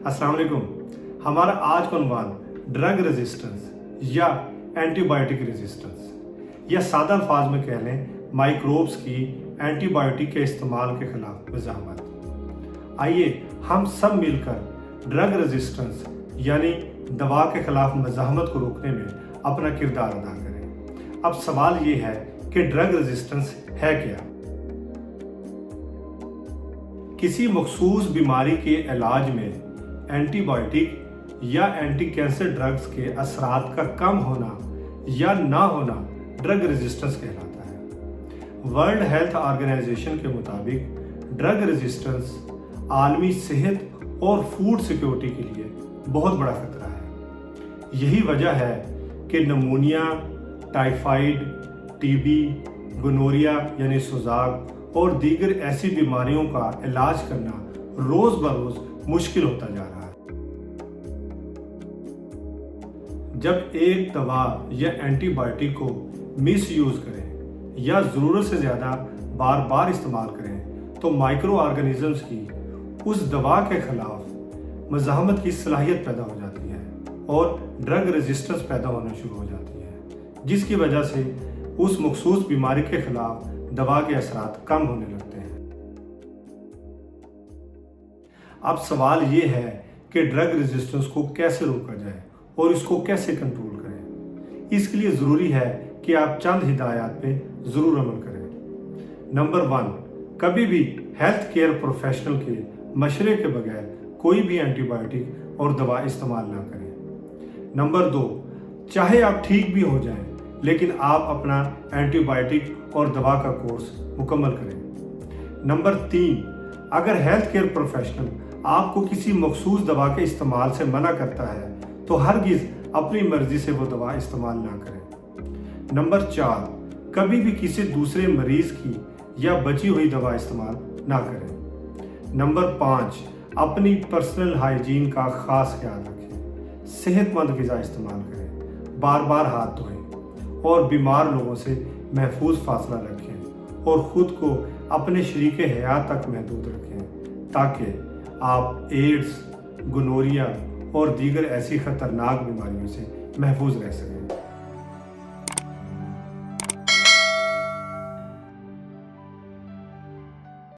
अस्सलाम वालेकुम। हमारा आज का उन्वान ड्रग रेजिस्टेंस या एंटीबायोटिक रेजिस्टेंस या सादा अल्फाज में कह लें माइक्रोब्स की एंटीबायोटिक के इस्तेमाल के खिलाफ मज़ाहमत। आइए हम सब मिलकर ड्रग रेजिस्टेंस यानी दवा के खिलाफ मज़ाहमत को रोकने में अपना किरदार अदा करें। अब सवाल ये है कि ड्रग रेजिस्टेंस है क्या? किसी मखसूस बीमारी के इलाज में एंटीबायोटिक या एंटी कैंसर ड्रग्स के असरात का कम होना या ना होना ड्रग रेजिस्टेंस कहलाता है। वर्ल्ड हेल्थ ऑर्गेनाइजेशन के मुताबिक ड्रग रेजिस्टेंस आलमी सेहत और फूड सिक्योरिटी के लिए बहुत बड़ा खतरा है। यही वजह है कि नमूनिया, टाइफाइड, टीबी, गोनोरिया यानी सुजाग और दीगर ऐसी बीमारियों का इलाज करना रोज बरोज मुश्किल होता जा रहा है। जब एक दवा या एंटीबायोटिक को मिस यूज करें या ज़रूरत से ज़्यादा बार बार इस्तेमाल करें तो माइक्रो ऑर्गेनिजम्स की उस दवा के खिलाफ मज़ाहमत की सलाहियत पैदा हो जाती है और ड्रग रेजिस्टेंस पैदा होना शुरू हो जाती है, जिसकी वजह से उस मखसूस बीमारी के खिलाफ दवा के असरात कम होने लगते हैं। अब सवाल ये है कि ड्रग रेजिस्टेंस को कैसे रोका जाए और इसको कैसे कंट्रोल करें। इसके लिए ज़रूरी है कि आप चंद हिदायत पे ज़रूर अमल करें। नंबर 1, कभी भी हेल्थ केयर प्रोफेशनल के मशवरे के बगैर कोई भी एंटीबायोटिक और दवा इस्तेमाल ना करें। नंबर 2, चाहे आप ठीक भी हो जाएं लेकिन आप अपना एंटीबायोटिक और दवा का कोर्स मुकम्मल करें। नंबर 3, अगर हेल्थ केयर प्रोफेशनल आपको किसी मखसूस दवा के इस्तेमाल से मना करता है तो हरगिज़ अपनी मर्जी से वो दवा इस्तेमाल ना करें। नंबर 4, कभी भी किसी दूसरे मरीज की या बची हुई दवा इस्तेमाल ना करें। नंबर 5, अपनी पर्सनल हाइजीन का खास ख्याल रखें। सेहतमंद ग़िज़ा इस्तेमाल करें, बार बार हाथ धोएं और बीमार लोगों से महफूज फासला रखें और ख़ुद को अपने शरीके हयात तक महदूद रखें ताकि आप एड्स, गोनोरिया और दीगर ऐसी ख़तरनाक बीमारियों से महफूज रह सकें।